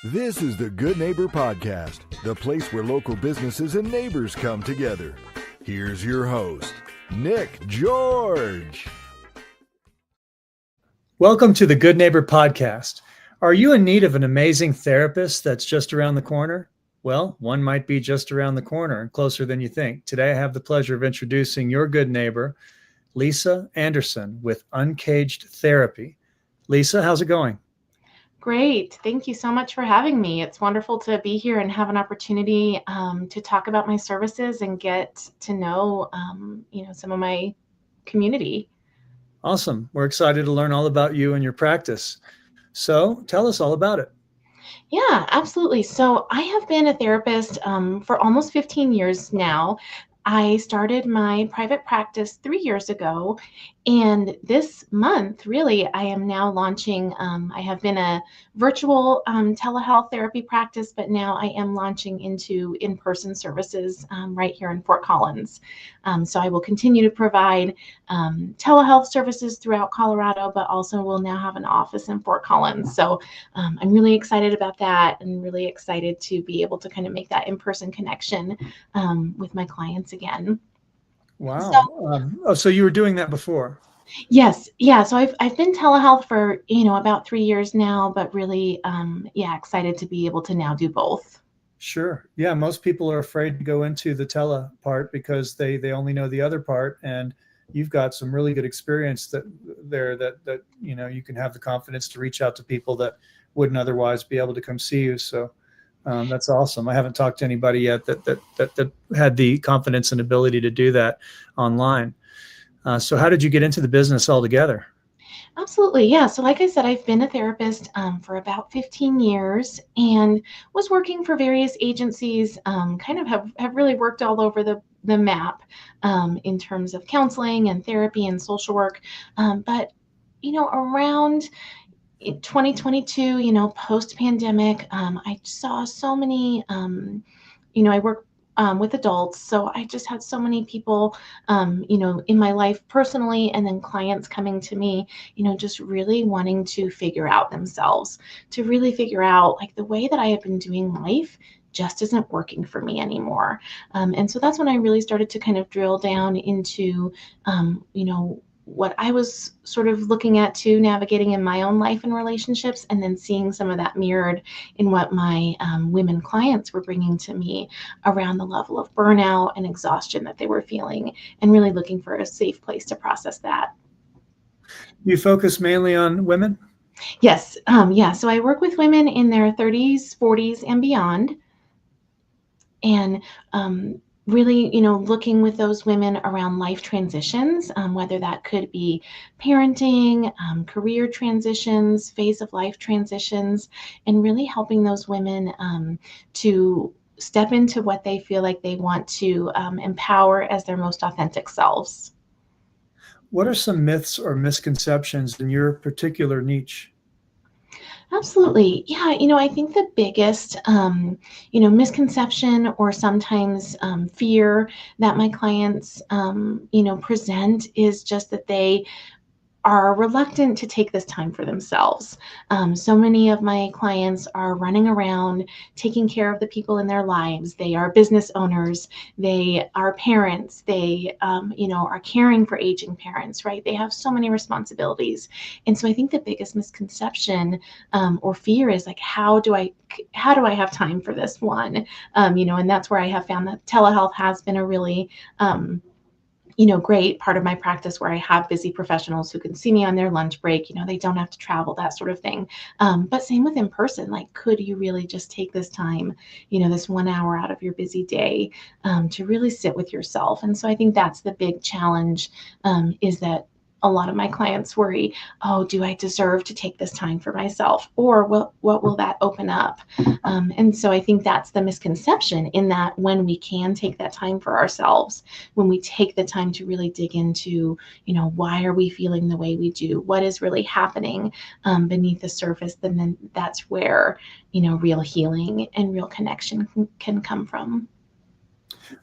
This is the Good Neighbor Podcast, the place where local businesses and neighbors come together. Here's your host, Nick George. Welcome to the Good Neighbor Podcast. Are you in need of an amazing therapist that's just around the corner? Well, one might be just around the corner and closer than you think. Today, I have the pleasure of introducing your good neighbor, Lisa Anderson with Uncaged Therapy. Lisa, how's it going? Great. Thank you so much for having me. It's wonderful to be here and have an opportunity to talk about my services and get to know, some of my community. Awesome. We're excited to learn all about you and your practice. So tell us all about it. Yeah, absolutely. So I have been a therapist for almost 15 years now. I started my private practice 3 years ago, and this month, really, I am now launching. I have been a virtual telehealth therapy practice, but now I am launching into in-person services right here in Fort Collins. So I will continue to provide telehealth services throughout Colorado, but also will now have an office in Fort Collins. So I'm really excited about that and really excited to be able to kind of make that in-person connection with my clients again. Wow. So you were doing that before? Yes. Yeah. So I've been telehealth for, about 3 years now, but really, excited to be able to now do both. Sure. Yeah. Most people are afraid to go into the tele part because they only know the other part. And you've got some really good experience that you can have the confidence to reach out to people that wouldn't otherwise be able to come see you. So that's awesome. I haven't talked to anybody yet that had the confidence and ability to do that online. So how did you get into the business altogether? Absolutely. Yeah. So like I said, I've been a therapist for about 15 years and was working for various agencies, kind of have really worked all over the map in terms of counseling and therapy and social work. But, around 2022, post-pandemic, I saw so many, I work with adults, so I just had so many people, in my life personally, and then clients coming to me, just really wanting to figure out themselves, to really figure out like the way that I have been doing life just isn't working for me anymore. And so that's when I really started to kind of drill down into, what I was sort of looking at too, navigating in my own life and relationships, and then seeing some of that mirrored in what my women clients were bringing to me around the level of burnout and exhaustion that they were feeling, and really looking for a safe place to process that. You focus mainly on women? Yes. So I work with women in their 30s, 40s, and beyond. And really, looking with those women around life transitions, whether that could be parenting, career transitions, phase of life transitions, and really helping those women to step into what they feel like they want to empower as their most authentic selves. What are some myths or misconceptions in your particular niche? Absolutely. Yeah. I think the biggest, misconception or sometimes fear that my clients, present is just that they are reluctant to take this time for themselves. So many of my clients are running around taking care of the people in their lives. They are business owners. They are parents. They, are caring for aging parents, right? They have so many responsibilities. And so I think the biggest misconception or fear is like, how do I have time for this one? And that's where I have found that telehealth has been a really, great part of my practice, where I have busy professionals who can see me on their lunch break. They don't have to travel, that sort of thing. But same with in person, like, could you really just take this time, this 1 hour out of your busy day to really sit with yourself? And so I think that's the big challenge, is that a lot of my clients worry, oh, do I deserve to take this time for myself? Or what will that open up? And so I think that's the misconception, in that when we can take that time for ourselves, when we take the time to really dig into, why are we feeling the way we do? What is really happening beneath the surface? Then that's where, real healing and real connection can come from.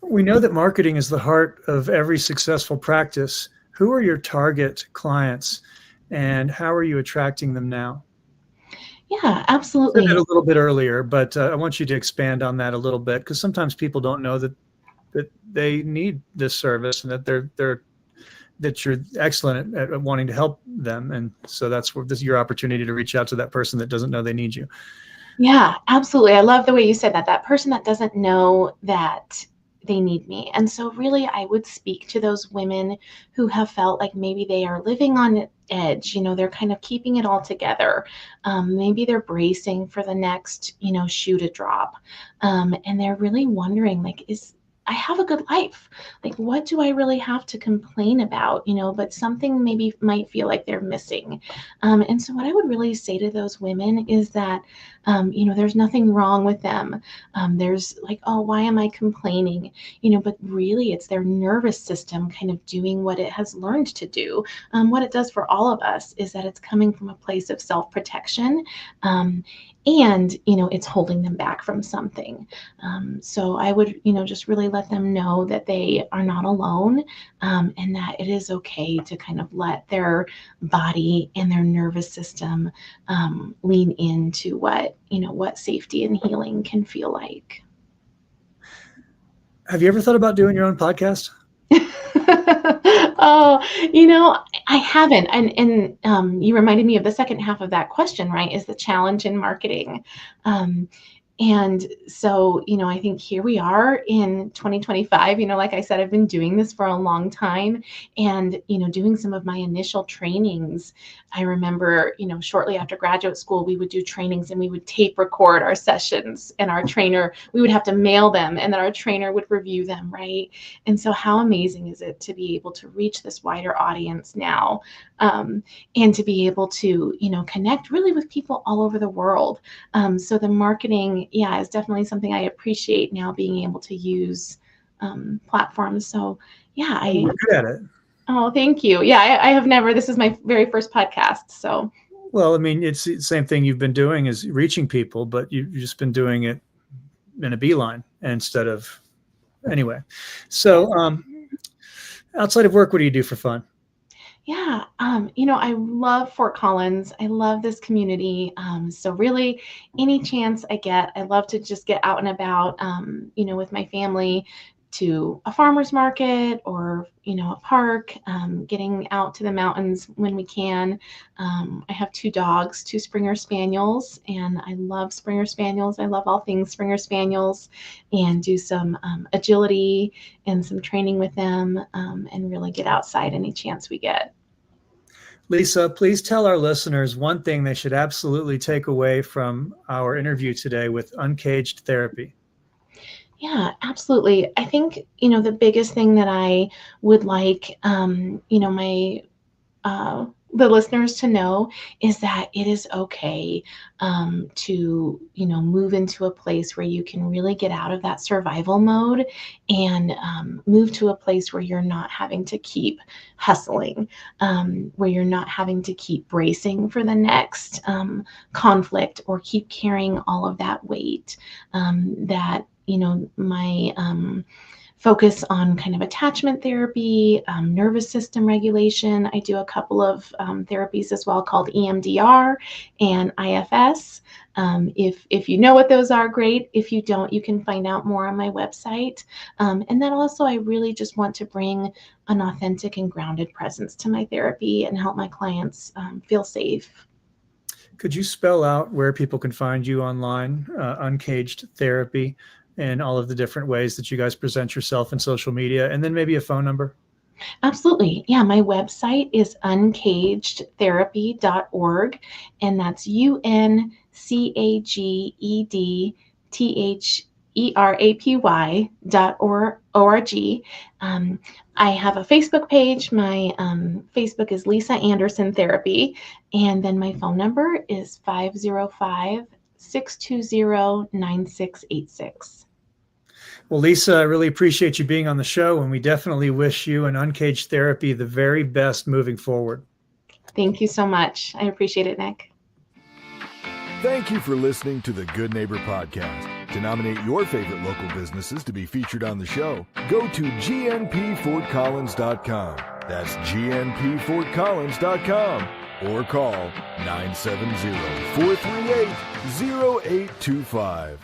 We know that marketing is the heart of every successful practice. Who are your target clients, and how are you attracting them now? Yeah, Said it absolutely. a little bit earlier, but I want you to expand on that a little bit, because sometimes people don't know that they need this service, and that you're excellent at wanting to help them. And so that's where this is your opportunity to reach out to that person that doesn't know they need you. Yeah, absolutely. I love the way you said that. That person that doesn't know that they need me. And so, really, I would speak to those women who have felt like maybe they are living on edge. They're kind of keeping it all together. Maybe they're bracing for the next, shoe to drop. And they're really wondering, like, I have a good life. Like, what do I really have to complain about? But something maybe might feel like they're missing. And so, what I would really say to those women is that there's nothing wrong with them. There's like, oh, why am I complaining? But really it's their nervous system kind of doing what it has learned to do. What it does for all of us is that it's coming from a place of self-protection. And it's holding them back from something. So I would just really let them know that they are not alone, and that it is okay to kind of let their body and their nervous system lean into what safety and healing can feel like. Have you ever thought about doing your own podcast? Oh, I haven't. And you reminded me of the second half of that question, right? Is the challenge in marketing. And so, I think here we are in 2025. Like I said, I've been doing this for a long time, and, doing some of my initial trainings. I remember, shortly after graduate school, we would do trainings and we would tape record our sessions, and we would have to mail them, and then our trainer would review them, right? And so how amazing is it to be able to reach this wider audience now, and to be able to, connect really with people all over the world. So the marketing, is definitely something I appreciate now, being able to use platforms. So You're good at it. Oh, thank you. Yeah, I have never. This is my very first podcast. So. Well, I mean, it's the same thing you've been doing, is reaching people, but you've just been doing it in a beeline instead of anyway. So outside of work, what do you do for fun? Yeah, I love Fort Collins. I love this community. So really, any chance I get, I love to just get out and about, with my family, to a farmer's market or, a park, getting out to the mountains when we can. I have 2 dogs, 2 Springer Spaniels, and I love Springer Spaniels. I love all things Springer Spaniels, and do some agility and some training with them, and really get outside any chance we get. Lisa, please tell our listeners one thing they should absolutely take away from our interview today with Uncaged Therapy. Yeah, absolutely. I think, the biggest thing that I would like, the listeners to know is that it is okay, to, move into a place where you can really get out of that survival mode, and move to a place where you're not having to keep hustling, where you're not having to keep bracing for the next conflict, or keep carrying all of that weight, that my focus on kind of attachment therapy, nervous system regulation. I do a couple of therapies as well, called EMDR and IFS. If you know what those are, great. If you don't, you can find out more on my website. And then also, I really just want to bring an authentic and grounded presence to my therapy and help my clients feel safe. Could you spell out where people can find you online, Uncaged Therapy, and all of the different ways that you guys present yourself in social media, and then maybe a phone number? Absolutely. Yeah, my website is uncagedtherapy.org, and that's uncagedtherapy.org. I have a Facebook page. My Facebook is Lisa Anderson Therapy, and then my phone number is 505-620-9686. Well, Lisa, I really appreciate you being on the show, and we definitely wish you and Uncaged Therapy the very best moving forward. Thank you so much. I appreciate it, Nick. Thank you for listening to the Good Neighbor Podcast. To nominate your favorite local businesses to be featured on the show, go to gnpfortcollins.com. That's gnpfortcollins.com. or call 970-438-0825.